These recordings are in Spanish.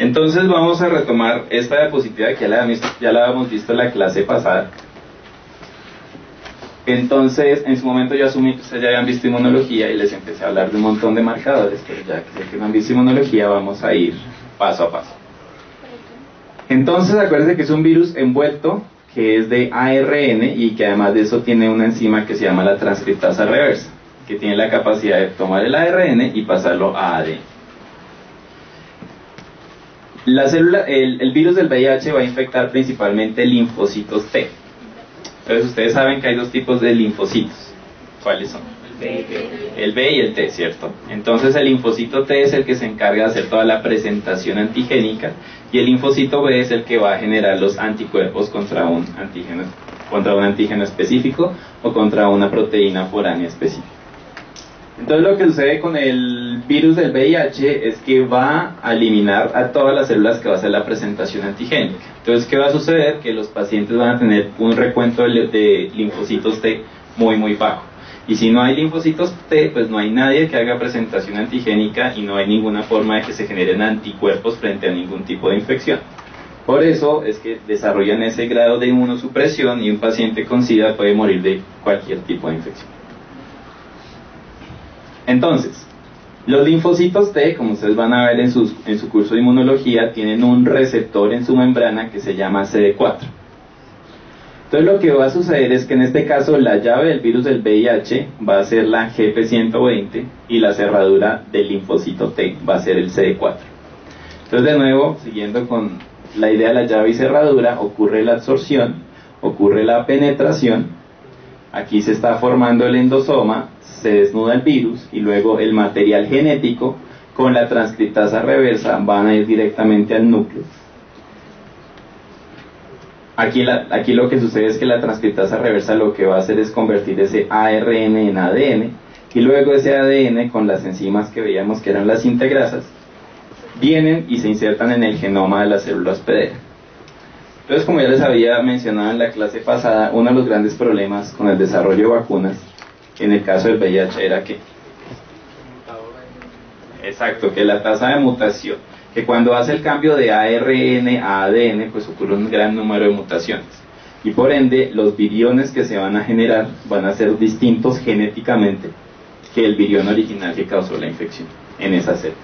Entonces vamos a retomar esta diapositiva que ya la habíamos visto en la clase pasada. Entonces, en su momento yo asumí que ustedes ya habían visto inmunología y les empecé a hablar de un montón de marcadores, pero ya que no han visto inmunología vamos a ir paso a paso. Entonces, acuérdense que es un virus envuelto que es de ARN y que además de eso tiene una enzima que se llama la transcriptasa reversa, que tiene la capacidad de tomar el ARN y pasarlo a ADN. La célula, el virus del VIH va a infectar principalmente linfocitos T. Entonces ustedes saben que hay dos tipos de linfocitos. ¿Cuáles son? El B y el T, ¿cierto? Entonces el linfocito T es el que se encarga de hacer toda la presentación antigénica y el linfocito B es el que va a generar los anticuerpos contra un antígeno específico o contra una proteína foránea específica. Entonces lo que sucede con el virus del VIH es que va a eliminar a todas las células que va a hacer la presentación antigénica. Entonces, ¿qué va a suceder? Que los pacientes van a tener un recuento de linfocitos T muy bajo. Y si no hay linfocitos T, pues no hay nadie que haga presentación antigénica y no hay ninguna forma de que se generen anticuerpos frente a ningún tipo de infección. Por eso es que desarrollan ese grado de inmunosupresión y un paciente con SIDA puede morir de cualquier tipo de infección. Entonces, los linfocitos T, como ustedes van a ver en su curso de inmunología, tienen un receptor en su membrana que se llama CD4. Entonces lo que va a suceder es que en este caso la llave del virus del VIH va a ser la GP120 y la cerradura del linfocito T va a ser el CD4. Entonces de nuevo, siguiendo con la idea de la llave y cerradura, ocurre la absorción, ocurre la penetración, aquí se está formando el endosoma, se desnuda el virus y luego el material genético con la transcriptasa reversa van a ir directamente al núcleo. Aquí lo que sucede es que la transcriptasa reversa lo que va a hacer es convertir ese ARN en ADN y luego ese ADN con las enzimas que veíamos que eran las integrasas vienen y se insertan en el genoma de la célula hospedera. Entonces, como ya les había mencionado en la clase pasada, uno de los grandes problemas con el desarrollo de vacunas en el caso del VIH era que la tasa de mutación, que cuando hace el cambio de ARN a ADN, pues ocurre un gran número de mutaciones. Y por ende, los viriones que se van a generar van a ser distintos genéticamente que el virión original que causó la infección en esa célula.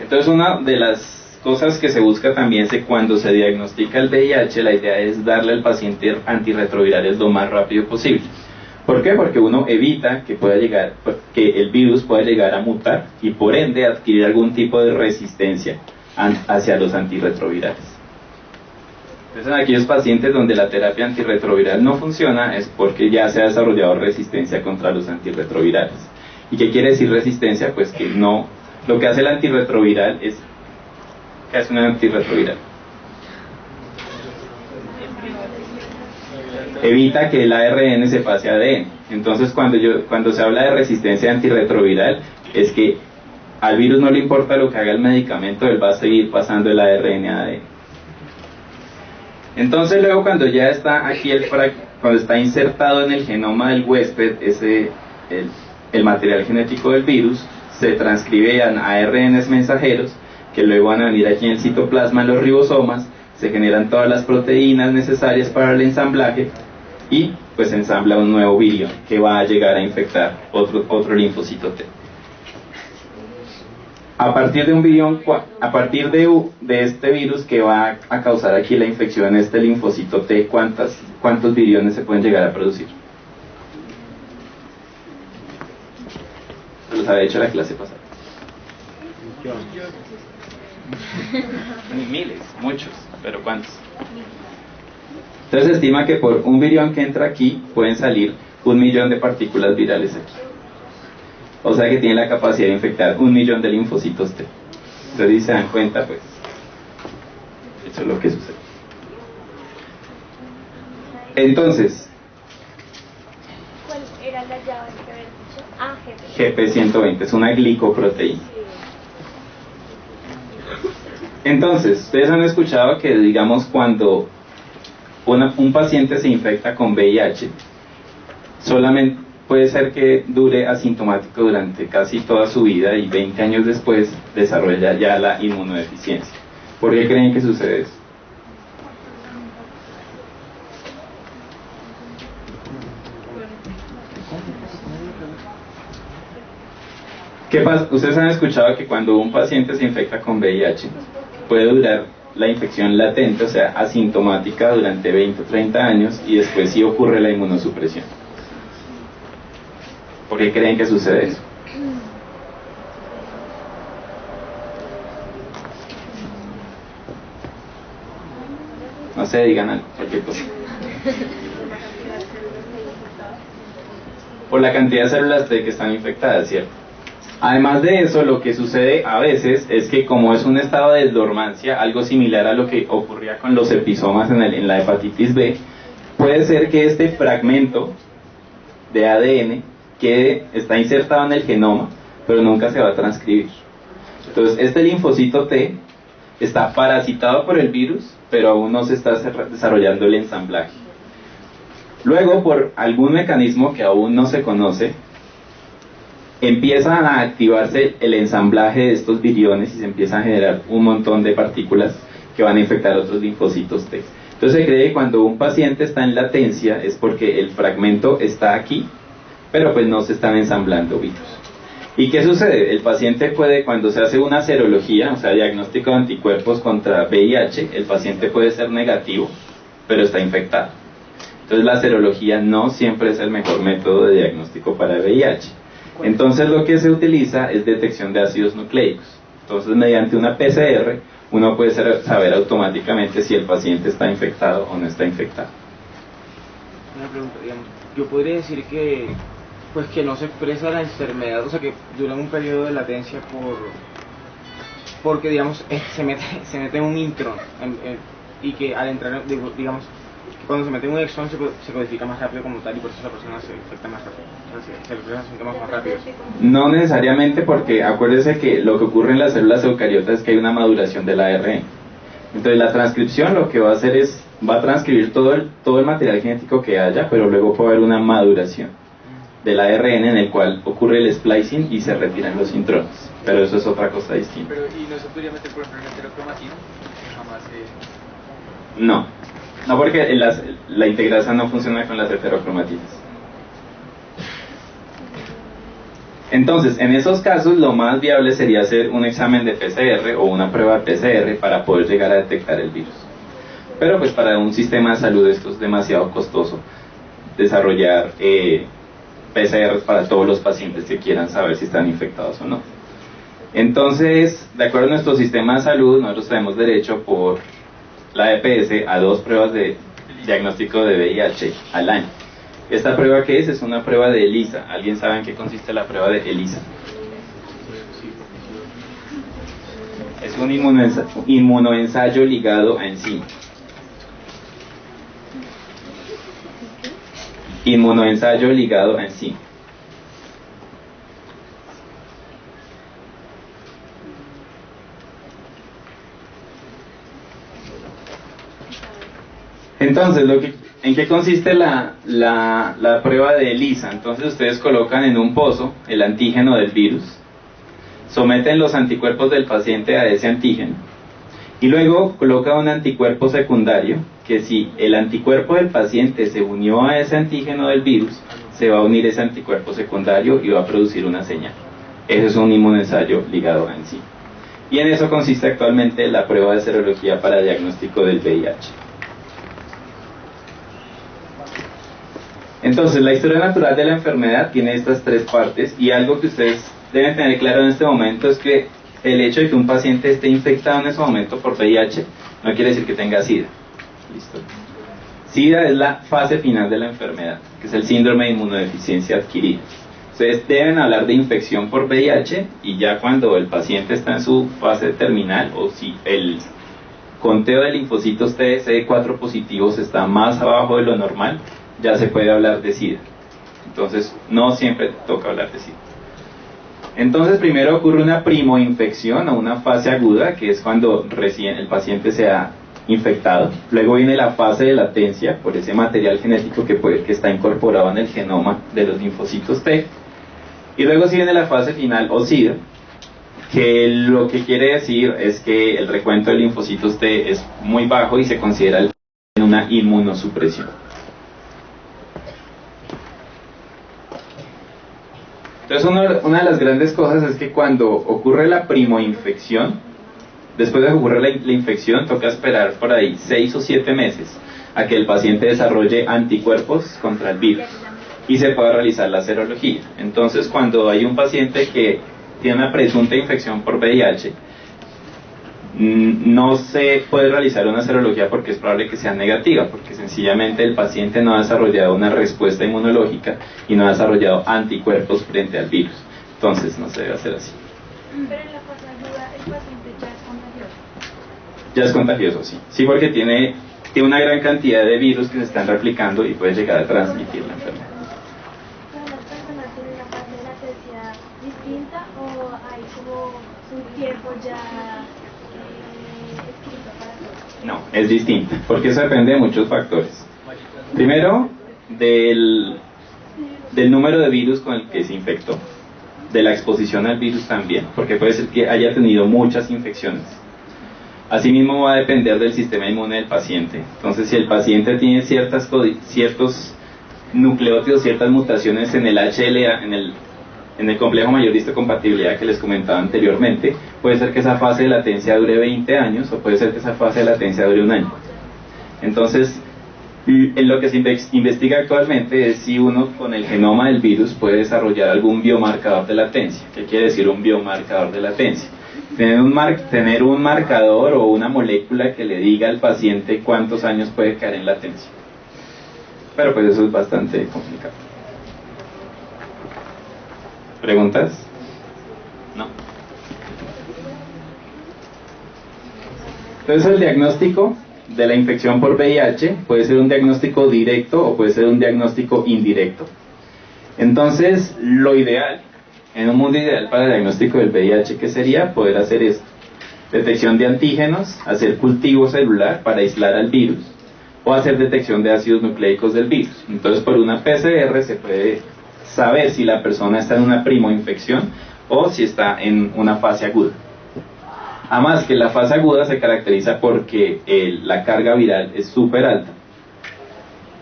Entonces, una de las cosas que se busca también es que cuando se diagnostica el VIH, la idea es darle al paciente antirretrovirales lo más rápido posible. ¿Por qué? Porque uno evita que el virus pueda llegar a mutar y por ende adquirir algún tipo de resistencia hacia los antirretrovirales. Entonces, en aquellos pacientes donde la terapia antirretroviral no funciona es porque ya se ha desarrollado resistencia contra los antirretrovirales. ¿Y qué quiere decir resistencia? Pues que no, lo que hace el antirretroviral es, ¿qué hace un antirretroviral? Evita que el ARN se pase a ADN. Entonces cuando se habla de resistencia antirretroviral es que al virus no le importa lo que haga el medicamento, él va a seguir pasando el ARN a ADN. Entonces luego cuando ya está aquí, cuando está insertado en el genoma del huésped el material genético del virus, se transcribe en ARNs mensajeros que luego van a venir aquí en el citoplasma, en los ribosomas, se generan todas las proteínas necesarias para el ensamblaje y pues ensambla un nuevo virión que va a llegar a infectar otro linfocito T. A partir de un virión, a partir de este virus que va a causar aquí la infección en este linfocito T, ¿cuántos viriones se pueden llegar a producir? Se los había hecho la clase pasada. Miles, muchos, pero ¿cuántos? Entonces se estima que por un virión que entra aquí pueden salir 1.000.000 de partículas virales aquí. O sea que tiene la capacidad de infectar 1.000.000 de linfocitos T. Entonces si se dan cuenta, pues eso es lo que sucede. Entonces, ¿cuál era la llave que habías dicho? GP120 es una glicoproteína. Entonces, ustedes han escuchado que, digamos, cuando un paciente se infecta con VIH, solamente puede ser que dure asintomático durante casi toda su vida y 20 años después desarrolla ya la inmunodeficiencia. ¿Por qué creen que sucede eso? ¿Qué pasa? Ustedes han escuchado que cuando un paciente se infecta con VIH puede durar la infección latente, o sea, asintomática durante 20 o 30 años y después sí ocurre la inmunosupresión. ¿Por qué creen que sucede eso? No sé, digan algo, cualquier cosa. Por la cantidad de células T que están infectadas, ¿cierto? Además de eso, lo que sucede a veces es que como es un estado de dormancia, algo similar a lo que ocurría con los episomas en la hepatitis B, puede ser que este fragmento de ADN está insertado en el genoma, pero nunca se va a transcribir. Entonces, este linfocito T está parasitado por el virus, pero aún no se está desarrollando el ensamblaje. Luego, por algún mecanismo que aún no se conoce, empiezan a activarse el ensamblaje de estos viriones y se empiezan a generar un montón de partículas que van a infectar otros linfocitos T. Entonces se cree que cuando un paciente está en latencia es porque el fragmento está aquí, pero pues no se están ensamblando virus. ¿Y qué sucede? El paciente puede, cuando se hace una serología, o sea, diagnóstico de anticuerpos contra VIH, el paciente puede ser negativo, pero está infectado. Entonces la serología no siempre es el mejor método de diagnóstico para VIH. Entonces lo que se utiliza es detección de ácidos nucleicos. Entonces mediante una PCR uno puede saber automáticamente si el paciente está infectado o no está infectado. Una pregunta, digamos, yo podría decir que pues que no se expresa la enfermedad, o sea que dura un periodo de latencia porque digamos se mete en un intron y que al entrar, digamos, cuando se mete en un exón se codifica más rápido como tal y por eso la persona se infecta más rápido, o sea, se expresan síntomas más rápidos. No necesariamente, porque acuérdese que lo que ocurre en las células eucariotas es que hay una maduración del ARN. Entonces la transcripción lo que va a hacer es, va a transcribir todo el material genético que haya, pero luego puede haber una maduración del ARN en el cual ocurre el splicing y se retiran los intrones, pero eso es otra cosa distinta. Pero, ¿y no se podría meter por ejemplo en heterocromatina? Jamás No, porque la integrasa no funciona con las heterocromatinas. Entonces, en esos casos lo más viable sería hacer un examen de PCR o una prueba de PCR para poder llegar a detectar el virus. Pero pues para un sistema de salud esto es demasiado costoso, desarrollar PCRs para todos los pacientes que quieran saber si están infectados o no. Entonces, de acuerdo a nuestro sistema de salud, nosotros tenemos derecho por la EPS a 2 pruebas de diagnóstico de VIH al año. ¿Esta prueba qué es? Es una prueba de ELISA. ¿Alguien sabe en qué consiste la prueba de ELISA? Es un inmunoensayo ligado a enzima. Inmunoensayo ligado a enzima. Entonces, ¿en qué consiste la prueba de ELISA? Entonces ustedes colocan en un pozo el antígeno del virus, someten los anticuerpos del paciente a ese antígeno y luego colocan un anticuerpo secundario que si el anticuerpo del paciente se unió a ese antígeno del virus, se va a unir ese anticuerpo secundario y va a producir una señal. Ese es un inmunoensayo ligado a enzima. Y en eso consiste actualmente la prueba de serología para diagnóstico del VIH. Entonces, la historia natural de la enfermedad tiene estas 3 partes y algo que ustedes deben tener claro en este momento es que el hecho de que un paciente esté infectado en ese momento por VIH no quiere decir que tenga SIDA. ¿Listo? SIDA es la fase final de la enfermedad, que es el síndrome de inmunodeficiencia adquirida. Ustedes deben hablar de infección por VIH y ya cuando el paciente está en su fase terminal o si el conteo de linfocitos T CD4 positivos está más abajo de lo normal, ya se puede hablar de SIDA. Entonces, no siempre toca hablar de SIDA. Entonces, primero ocurre una primoinfección o una fase aguda, que es cuando recién el paciente se ha infectado. Luego viene la fase de latencia por ese material genético que está incorporado en el genoma de los linfocitos T. Y luego sí viene la fase final o SIDA, que lo que quiere decir es que el recuento de linfocitos T es muy bajo y se considera en una inmunosupresión. Entonces una de las grandes cosas es que cuando ocurre la primoinfección, después de que ocurre la infección, toca esperar por ahí 6 o 7 meses a que el paciente desarrolle anticuerpos contra el virus y se pueda realizar la serología. Entonces, cuando hay un paciente que tiene una presunta infección por VIH, no se puede realizar una serología porque es probable que sea negativa, porque sencillamente el paciente no ha desarrollado una respuesta inmunológica y no ha desarrollado anticuerpos frente al virus. Entonces, no se debe hacer así. Pero en la fase aguda el paciente ya es contagioso. Ya es contagioso, sí. Sí, porque tiene una gran cantidad de virus que se están replicando y puede llegar a transmitir la enfermedad. ¿Las personas tienen una fase de latencia distinta o hay como un tiempo ya escrito para todo? No, es distinta, porque eso depende de muchos factores. Primero, del número de virus con el que se infectó, de la exposición al virus también, porque puede ser que haya tenido muchas infecciones. Asimismo va a depender del sistema inmune del paciente. Entonces, si el paciente tiene ciertos nucleótidos, ciertas mutaciones en el HLA, en el complejo mayor de histocompatibilidad que les comentaba anteriormente, puede ser que esa fase de latencia dure 20 años o puede ser que esa fase de latencia dure 1 año. Entonces, en lo que se investiga actualmente es si uno con el genoma del virus puede desarrollar algún biomarcador de latencia. ¿Qué quiere decir un biomarcador de latencia? Tener un marcador o una molécula que le diga al paciente cuántos años puede quedar en latencia. Pero pues eso es bastante complicado. ¿Preguntas? No. Entonces el diagnóstico de la infección por VIH puede ser un diagnóstico directo o puede ser un diagnóstico indirecto. Entonces, lo ideal, en un mundo ideal para el diagnóstico del VIH, ¿qué sería? Poder hacer esto: detección de antígenos, hacer cultivo celular para aislar al virus, o hacer detección de ácidos nucleicos del virus. Entonces, por una PCR se puede saber si la persona está en una primoinfección o si está en una fase aguda. Además que la fase aguda se caracteriza porque la carga viral es súper alta.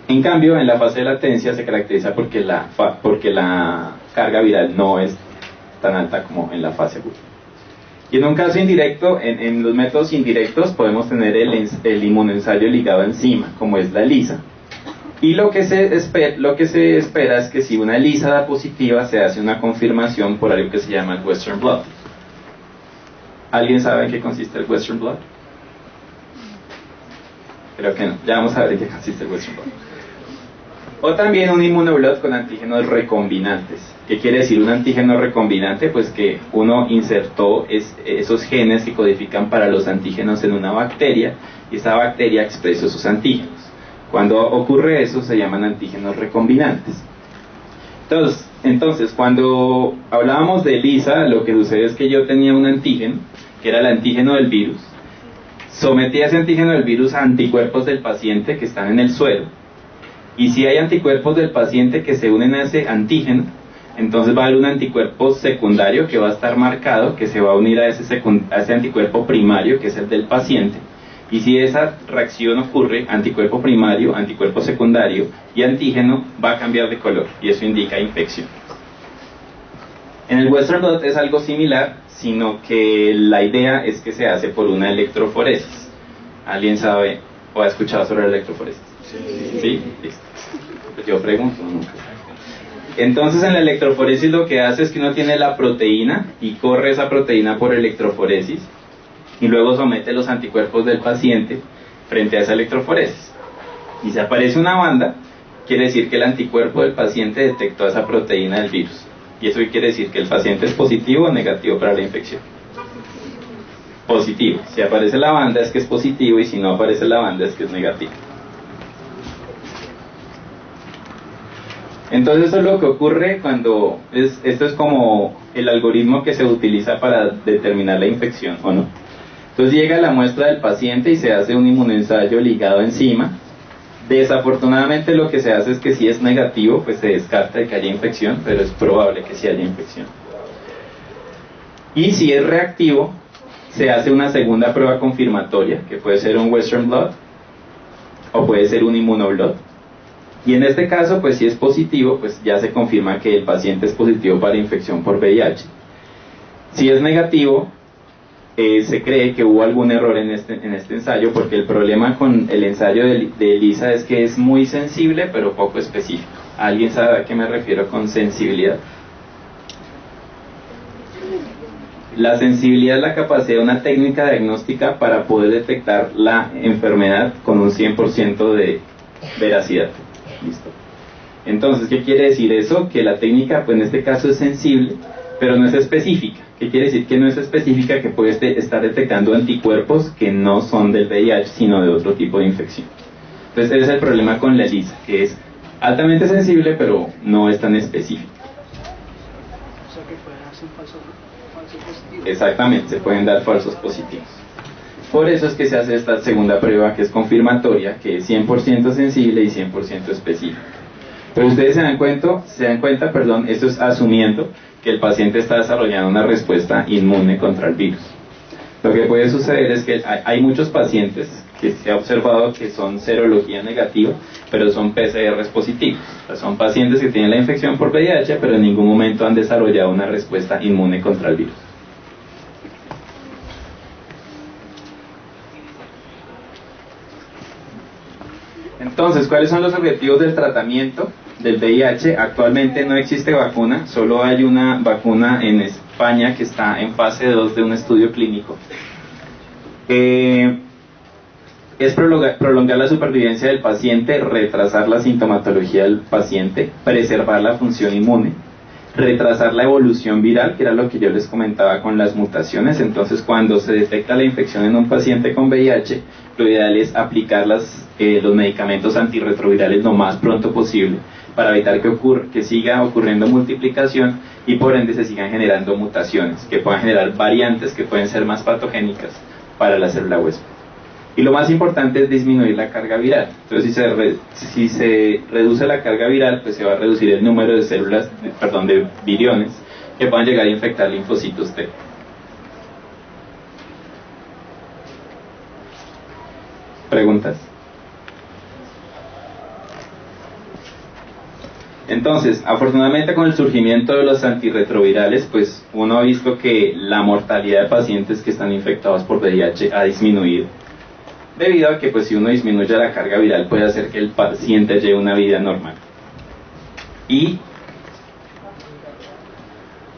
En cambio, en la fase de latencia se caracteriza porque la carga viral no es tan alta como en la fase aguda. Y en un caso indirecto, en los métodos indirectos podemos tener el inmunoensayo ligado enzima, como es la ELISA. Y lo que se espera es que si una ELISA da positiva, se hace una confirmación por algo que se llama el Western blot. ¿Alguien sabe en qué consiste el Western blot? Creo que no. Ya vamos a ver en qué consiste el Western blot. O también un inmunoblot con antígenos recombinantes. ¿Qué quiere decir un antígeno recombinante? Pues que uno insertó esos genes que codifican para los antígenos en una bacteria y esa bacteria expresa esos antígenos. Cuando ocurre eso se llaman antígenos recombinantes. Entonces, cuando hablábamos de ELISA, lo que sucede es que yo tenía un antígeno, que era el antígeno del virus, sometí a ese antígeno del virus a anticuerpos del paciente que están en el suero, y si hay anticuerpos del paciente que se unen a ese antígeno, entonces va a haber un anticuerpo secundario que va a estar marcado, que se va a unir a ese anticuerpo primario, que es el del paciente. Y si esa reacción ocurre, anticuerpo primario, anticuerpo secundario y antígeno, va a cambiar de color y eso indica infección. En el Western blot es algo similar, sino que la idea es que se hace por una electroforesis. ¿Alguien sabe o ha escuchado sobre la electroforesis? ¿Sí? Listo. Pues yo pregunto, nunca. Entonces en la electroforesis lo que hace es que uno tiene la proteína y corre esa proteína por electroforesis y luego somete los anticuerpos del paciente frente a esa electroforesis. Y si aparece una banda, quiere decir que el anticuerpo del paciente detectó esa proteína del virus. Y eso quiere decir que el paciente es positivo o negativo para la infección. Positivo. Si aparece la banda es que es positivo y si no aparece la banda es que es negativo. Entonces eso es lo que ocurre cuando esto es como el algoritmo que se utiliza para determinar la infección o no. Entonces llega la muestra del paciente y se hace un inmunoensayo ligado encima. Desafortunadamente lo que se hace es que si es negativo, pues se descarta de que haya infección, pero es probable que sí haya infección. Y si es reactivo, se hace una segunda prueba confirmatoria, que puede ser un Western blot o puede ser un immunoblot. Y en este caso, pues si es positivo, pues ya se confirma que el paciente es positivo para infección por VIH. Si es negativo, se cree que hubo algún error en este ensayo, porque el problema con el ensayo de ELISA es que es muy sensible, pero poco específico. ¿Alguien sabe a qué me refiero con sensibilidad? La sensibilidad es la capacidad de una técnica diagnóstica para poder detectar la enfermedad con un 100% de veracidad. ¿Listo? Entonces, ¿qué quiere decir eso? Que la técnica, pues en este caso es sensible, pero no es específica. ¿Qué quiere decir? Que no es específica, que puede estar detectando anticuerpos que no son del VIH, sino de otro tipo de infección. Entonces, ese es el problema con la ELISA, que es altamente sensible, pero no es tan específica. O sea que puede darse un falso positivo. Exactamente, se pueden dar falsos positivos. Por eso es que se hace esta segunda prueba, que es confirmatoria, que es 100% sensible y 100% específica. Pero ustedes se dan cuenta, esto es asumiendo que el paciente está desarrollando una respuesta inmune contra el virus. Lo que puede suceder es que hay muchos pacientes que se ha observado que son serología negativa, pero son PCRs positivos. O sea, son pacientes que tienen la infección por VIH, pero en ningún momento han desarrollado una respuesta inmune contra el virus. Entonces, ¿cuáles son los objetivos del tratamiento del VIH? Actualmente no existe vacuna, solo hay una vacuna en España que está en fase 2 de un estudio clínico. Es prolongar la supervivencia del paciente, retrasar la sintomatología del paciente, preservar la función inmune, retrasar la evolución viral, que era lo que yo les comentaba con las mutaciones. Entonces, cuando se detecta la infección en un paciente con VIH, lo ideal es aplicar los medicamentos antirretrovirales lo más pronto posible para evitar que siga ocurriendo multiplicación y por ende se sigan generando mutaciones que puedan generar variantes que pueden ser más patogénicas para la célula huésped. Y lo más importante es disminuir la carga viral. Entonces, si se reduce la carga viral, pues se va a reducir el número de células, de viriones que puedan llegar a infectar linfocitos T. ¿Preguntas? Entonces, afortunadamente con el surgimiento de los antirretrovirales, pues uno ha visto que la mortalidad de pacientes que están infectados por VIH ha disminuido. Debido a que pues si uno disminuye la carga viral puede hacer que el paciente lleve una vida normal. Y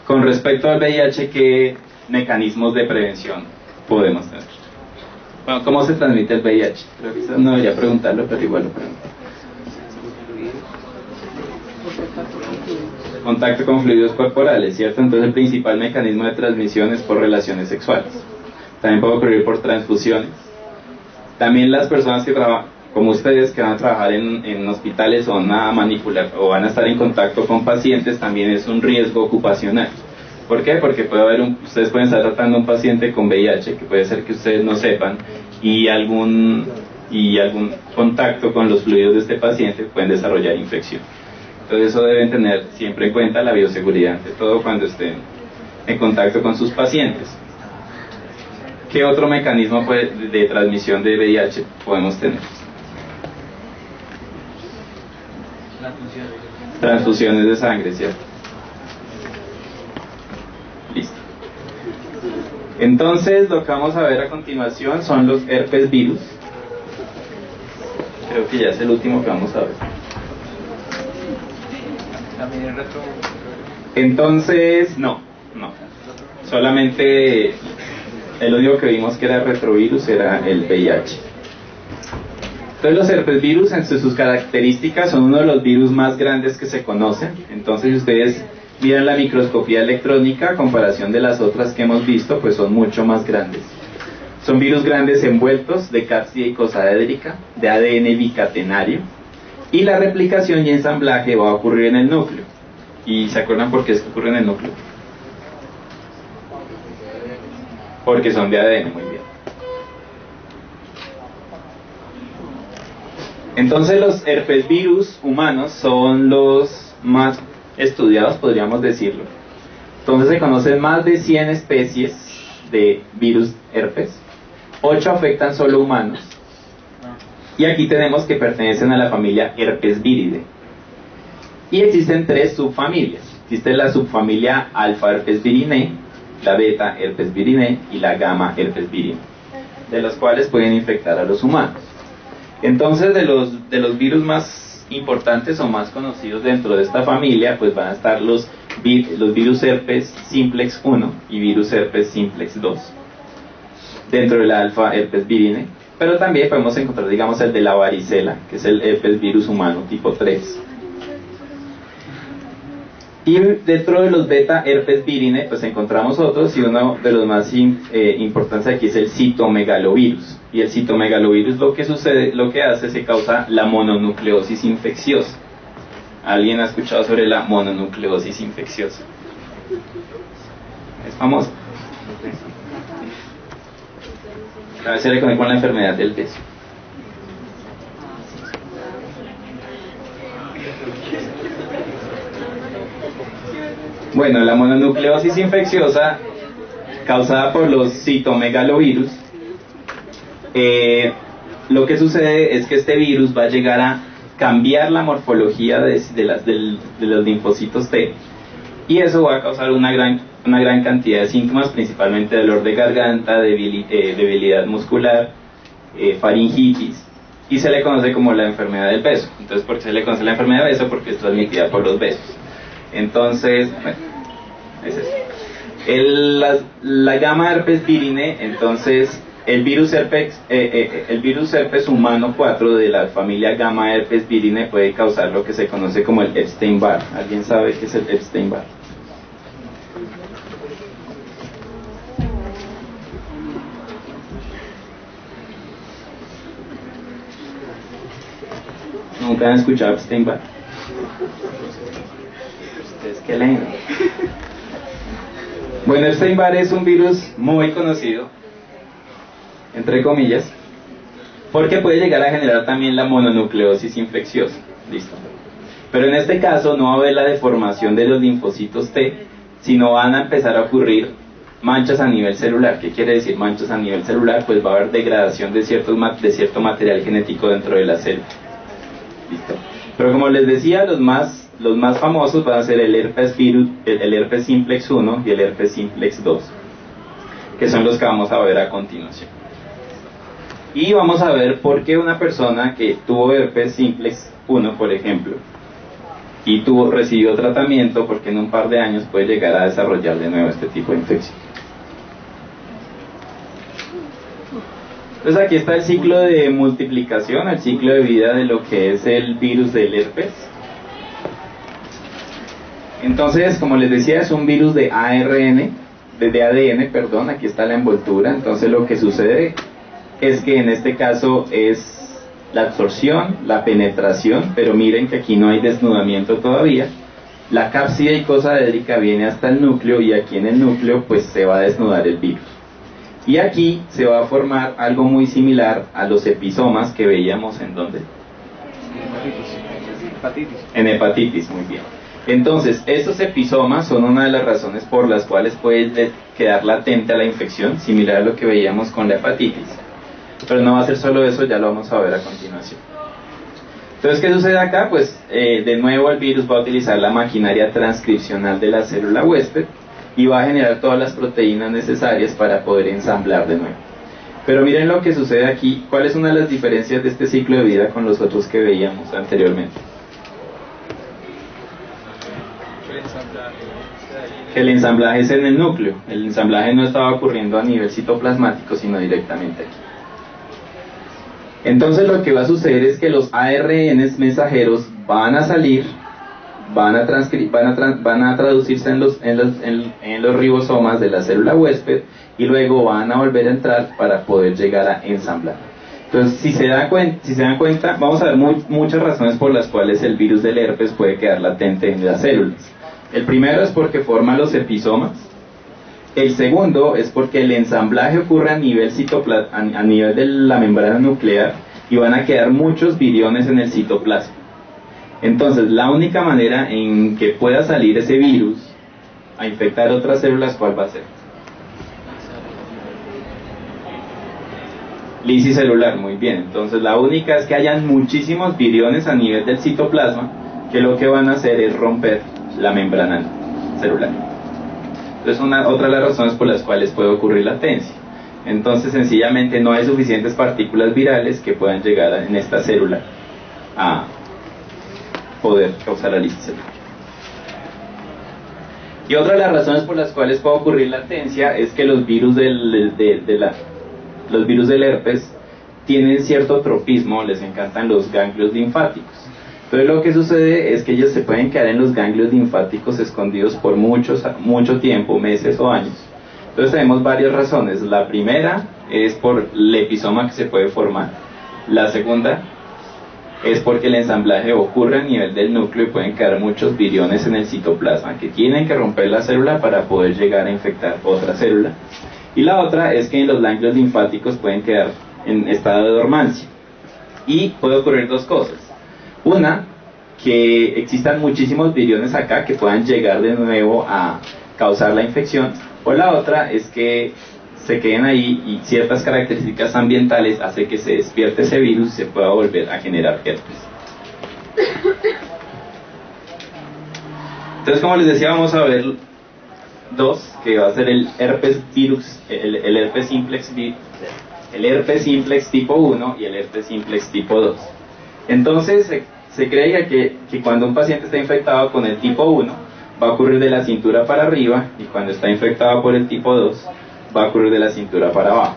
con respecto al VIH, ¿qué mecanismos de prevención podemos tener? Bueno, ¿cómo se transmite el VIH? Creo que eso no debería preguntarlo, pero igual lo pregunto. Contacto con fluidos corporales, ¿cierto? Entonces el principal mecanismo de transmisión es por relaciones sexuales. También puede ocurrir por transfusiones. También las personas que trabajan, como ustedes, que van a trabajar en hospitales o van a manipular o van a estar en contacto con pacientes, también es un riesgo ocupacional. ¿Por qué? Porque ustedes pueden estar tratando a un paciente con VIH, que puede ser que ustedes no sepan, y algún contacto con los fluidos de este paciente pueden desarrollar infección. Entonces eso deben tener siempre en cuenta la bioseguridad, ante todo cuando estén en contacto con sus pacientes. ¿Qué otro mecanismo de transmisión de VIH podemos tener? Transfusiones de sangre, ¿cierto? Listo. Entonces, lo que vamos a ver a continuación son los herpes virus. Creo que ya es el último que vamos a ver. También el retro. Entonces, no. Solamente el único que vimos que era retrovirus era el VIH. Entonces los herpesvirus, en sus características, son uno de los virus más grandes que se conocen. Entonces si ustedes miran la microscopía electrónica, a comparación de las otras que hemos visto, pues son mucho más grandes. Son virus grandes envueltos de cápside icosaédrica, de ADN bicatenario, y la replicación y ensamblaje va a ocurrir en el núcleo. ¿Y se acuerdan por qué es que ocurre en el núcleo? Porque son de ADN, muy bien. Entonces los herpesvirus humanos son los más estudiados, podríamos decirlo. Entonces se conocen más de 100 especies de virus herpes. 8 afectan solo humanos. Y aquí tenemos que pertenecen a la familia Herpesviridae. Y existen 3 subfamilias. Existe la subfamilia Alpha Herpesvirinae, la Beta Herpesvirinae y la Gamma Herpesvirinae, de los cuales pueden infectar a los humanos. Entonces, de los virus más importantes o más conocidos dentro de esta familia, pues van a estar los virus herpes simplex 1 y virus herpes simplex 2, dentro de la Alpha Herpesvirinae. Pero también podemos encontrar, digamos, el de la varicela, que es el herpesvirus humano tipo 3. Y dentro de los beta herpesvirinae, pues encontramos otros, y uno de los más importantes aquí es el citomegalovirus. Y el citomegalovirus lo que hace, se causa la mononucleosis infecciosa. ¿Alguien ha escuchado sobre la mononucleosis infecciosa? ¿Es famosa? A veces se le conecta con la enfermedad del beso. Bueno, la mononucleosis infecciosa causada por los citomegalovirus, lo que sucede es que este virus va a llegar a cambiar la morfología de los linfocitos T, y eso va a causar una gran cantidad de síntomas, principalmente dolor de garganta, debilidad muscular, faringitis, y se le conoce como la enfermedad del beso. Entonces, ¿por qué se le conoce la enfermedad del beso? Porque es transmitida por los besos. Entonces, bueno, es eso. La gamma herpesvirinae, entonces, el virus herpes humano 4 de la familia gamma herpesvirinae puede causar lo que se conoce como el Epstein-Barr. ¿Alguien sabe qué es el Epstein-Barr? ¿Nunca han escuchado Epstein-Barr? ¿Ustedes qué leen? Bueno, Epstein-Barr es un virus muy conocido, entre comillas, porque puede llegar a generar también la mononucleosis infecciosa. Listo. Pero en este caso no va a haber la deformación de los linfocitos T, sino van a empezar a ocurrir manchas a nivel celular. ¿Qué quiere decir manchas a nivel celular? Pues va a haber degradación de cierto material genético dentro de la célula. Listo. Pero como les decía, los más famosos van a ser el herpes simplex 1 y el herpes simplex 2, que son los que vamos a ver a continuación. Y vamos a ver por qué una persona que tuvo herpes simplex 1, por ejemplo, y recibió tratamiento, porque en un par de años puede llegar a desarrollar de nuevo este tipo de infección. Entonces aquí está el ciclo de multiplicación, el ciclo de vida de lo que es el virus del herpes. Entonces, como les decía, es un virus de ADN, aquí está la envoltura. Entonces lo que sucede es que en este caso es la absorción, la penetración, pero miren que aquí no hay desnudamiento todavía. La cápside icosaédrica viene hasta el núcleo, y aquí en el núcleo pues se va a desnudar el virus. Y aquí se va a formar algo muy similar a los episomas que veíamos en ¿dónde? En hepatitis, muy bien. Entonces, estos episomas son una de las razones por las cuales puede quedar latente a la infección, similar a lo que veíamos con la hepatitis. Pero no va a ser solo eso, ya lo vamos a ver a continuación. Entonces, ¿qué sucede acá? Pues, de nuevo el virus va a utilizar la maquinaria transcripcional de la célula huésped y va a generar todas las proteínas necesarias para poder ensamblar de nuevo. Pero miren lo que sucede aquí. ¿Cuál es una de las diferencias de este ciclo de vida con los otros que veíamos anteriormente? Que el ensamblaje es en el núcleo. El ensamblaje no estaba ocurriendo a nivel citoplasmático, sino directamente aquí. Entonces lo que va a suceder es que los ARNs mensajeros van a salir, van a traducirse en los ribosomas de la célula huésped, y luego van a volver a entrar para poder llegar a ensamblar. Entonces, si se dan cuenta, vamos a ver muchas razones por las cuales el virus del herpes puede quedar latente en las células. El primero es porque forma los episomas. El segundo es porque el ensamblaje ocurre a nivel de la membrana nuclear, y van a quedar muchos viriones en el citoplasma. Entonces, la única manera en que pueda salir ese virus a infectar otras células, ¿cuál va a ser? Lisis celular, muy bien. Entonces, la única es que hayan muchísimos viriones a nivel del citoplasma, que lo que van a hacer es romper la membrana celular. Entonces, otra de las razones por las cuales puede ocurrir latencia. Entonces, sencillamente no hay suficientes partículas virales que puedan llegar en esta célula a poder causar la lisis celular. Y otra de las razones por las cuales puede ocurrir latencia es que los virus los virus del herpes tienen cierto tropismo, les encantan los ganglios linfáticos. Entonces lo que sucede es que ellos se pueden quedar en los ganglios linfáticos escondidos por mucho tiempo, meses o años. Entonces tenemos varias razones. La primera es por el episoma que se puede formar. La segunda es porque el ensamblaje ocurre a nivel del núcleo y pueden quedar muchos viriones en el citoplasma que tienen que romper la célula para poder llegar a infectar otra célula. Y la otra es que los ganglios linfáticos pueden quedar en estado de dormancia. Y puede ocurrir dos cosas. Una, que existan muchísimos viriones acá que puedan llegar de nuevo a causar la infección. O la otra es que se queden ahí y ciertas características ambientales hacen que se despierte ese virus y se pueda volver a generar herpes. Entonces, como les decía, vamos a ver dos, que va a ser el herpes virus, el herpes simplex tipo 1 y el herpes simplex tipo 2. Entonces, se cree que cuando un paciente está infectado con el tipo 1, va a ocurrir de la cintura para arriba, y cuando está infectado por el tipo 2, va a ocurrir de la cintura para abajo.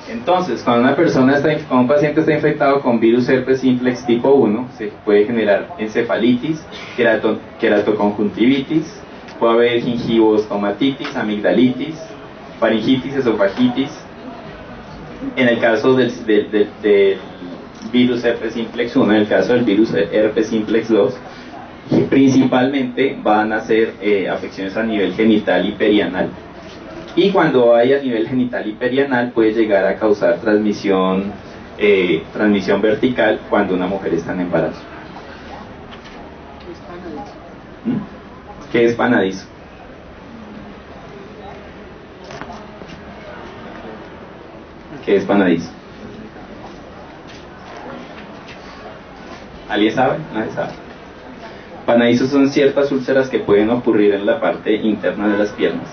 Entonces, cuando un paciente está infectado con virus herpes simplex tipo 1, se puede generar encefalitis, queratoconjuntivitis, puede haber gingivostomatitis, amigdalitis, faringitis, esofagitis. En el caso del virus herpes simplex 1, en el caso del virus herpes simplex 2, principalmente van a ser afecciones a nivel genital y perianal. Y cuando hay a nivel genital y perianal puede llegar a causar transmisión vertical cuando una mujer está en embarazo. ¿Qué es panadizo? ¿Qué es panadizo? ¿Alguien sabe? Nadie sabe. Panadizo son ciertas úlceras que pueden ocurrir en la parte interna de las piernas,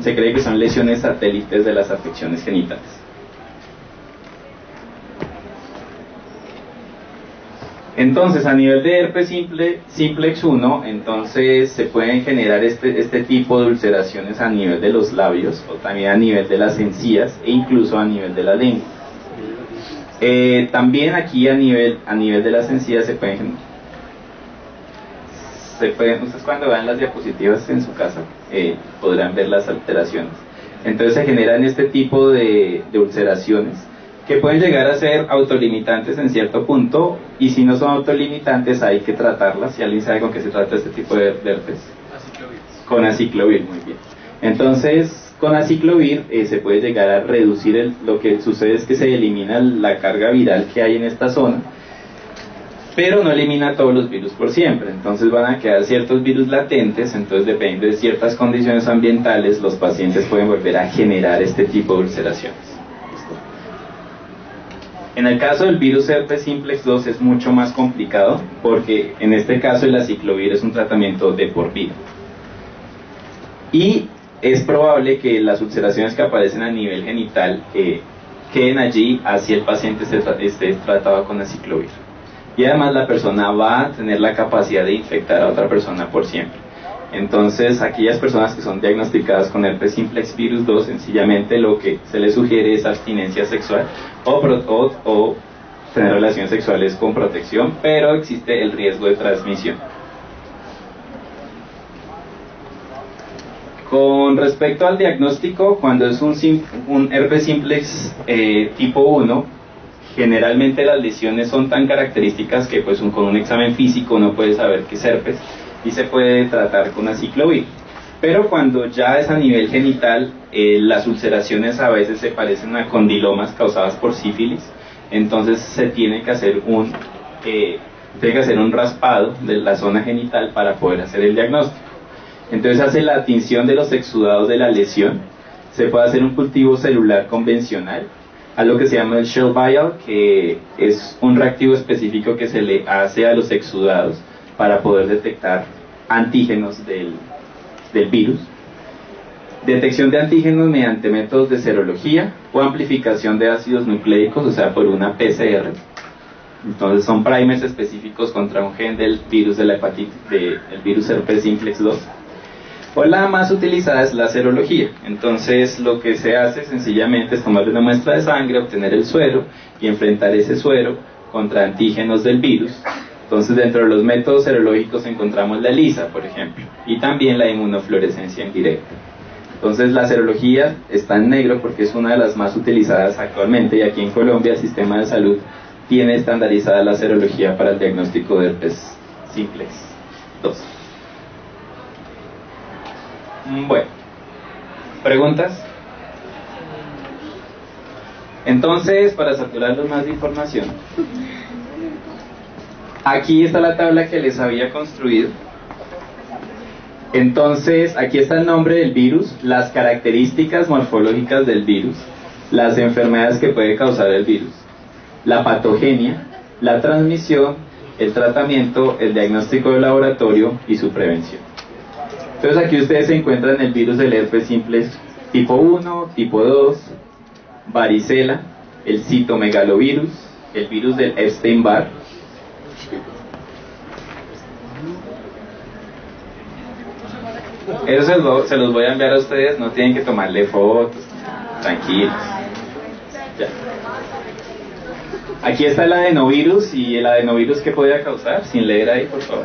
se cree que son lesiones satélites de las afecciones genitales. Entonces, a nivel de herpes simplex 1, entonces se pueden generar este tipo de ulceraciones a nivel de los labios, o también a nivel de las encías, e incluso a nivel de la lengua. También aquí a nivel de las encías se pueden ustedes cuando vean las diapositivas en su casa podrán ver las alteraciones. Entonces se generan este tipo de ulceraciones que pueden llegar a ser autolimitantes en cierto punto, y si no son autolimitantes hay que tratarlas. Si alguien sabe con qué se trata este tipo de herpes, con aciclovir, muy bien. Entonces con aciclovir se puede llegar a reducir lo que sucede es que se elimina la carga viral que hay en esta zona, pero no elimina todos los virus por siempre. Entonces van a quedar ciertos virus latentes. Entonces, dependiendo de ciertas condiciones ambientales, los pacientes pueden volver a generar este tipo de ulceraciones. En el caso del virus herpes simplex 2 es mucho más complicado, porque en este caso el aciclovir es un tratamiento de por vida, y es probable que las ulceraciones que aparecen a nivel genital queden allí así el paciente esté tratado con aciclovir. Y además la persona va a tener la capacidad de infectar a otra persona por siempre. Entonces, aquellas personas que son diagnosticadas con herpes simplex virus 2, sencillamente lo que se les sugiere es abstinencia sexual o tener relaciones sexuales con protección, pero existe el riesgo de transmisión. Con respecto al diagnóstico, cuando es un herpes simplex tipo 1, generalmente las lesiones son tan características que pues con un examen físico uno puede saber que es herpes y se puede tratar con aciclovir. Pero cuando ya es a nivel genital, las ulceraciones a veces se parecen a condilomas causadas por sífilis, entonces se tiene que hacer un raspado de la zona genital para poder hacer el diagnóstico. Entonces hace la tinción de los exudados de la lesión, se puede hacer un cultivo celular convencional, algo que se llama el Shell Vial, que es un reactivo específico que se le hace a los exudados para poder detectar antígenos del virus. Detección de antígenos mediante métodos de serología o amplificación de ácidos nucleicos, o sea, por una PCR. Entonces son primers específicos contra un gen del virus de la hepatitis, del virus herpes simplex 2. O la más utilizada es la serología. Entonces lo que se hace sencillamente es tomar una muestra de sangre, obtener el suero y enfrentar ese suero contra antígenos del virus. Entonces dentro de los métodos serológicos encontramos la ELISA, por ejemplo, y también la inmunofluorescencia indirecta. Entonces la serología está en negro porque es una de las más utilizadas actualmente, y aquí en Colombia el sistema de salud tiene estandarizada la serología para el diagnóstico de herpes simplex 2. Bueno, ¿preguntas? Entonces, para saturarlos más de información, aquí está la tabla que les había construido. Entonces, aquí está el nombre del virus, las características morfológicas del virus, las enfermedades que puede causar el virus, la patogenia, la transmisión, el tratamiento, el diagnóstico de laboratorio y su prevención. Entonces aquí ustedes se encuentran el virus del herpes simplex tipo 1, tipo 2, varicela, el citomegalovirus, el virus del Epstein-Barr, eso se los voy a enviar a ustedes, no tienen que tomarle fotos, tranquilos. Ya. Aquí está el adenovirus, y el adenovirus ¿qué podía causar? Sin leer ahí, por favor.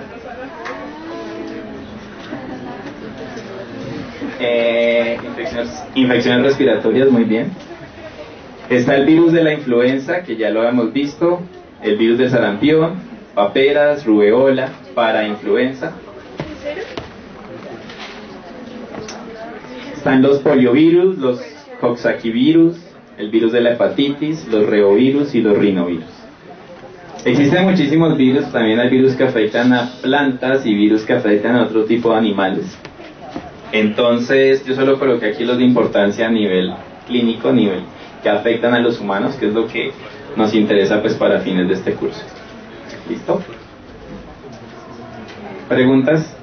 Infecciones respiratorias, muy bien. Está el virus de la influenza, que ya lo habíamos visto, el virus del sarampión, paperas, rubeola, parainfluenza. Están los poliovirus, los coxsackievirus, el virus de la hepatitis, los reovirus y los rinovirus. Existen muchísimos virus, también hay virus que afectan a plantas y virus que afectan a otro tipo de animales. Entonces yo solo coloqué aquí los de importancia a nivel clínico, nivel que afectan a los humanos, que es lo que nos interesa pues para fines de este curso. ¿Listo? ¿Preguntas?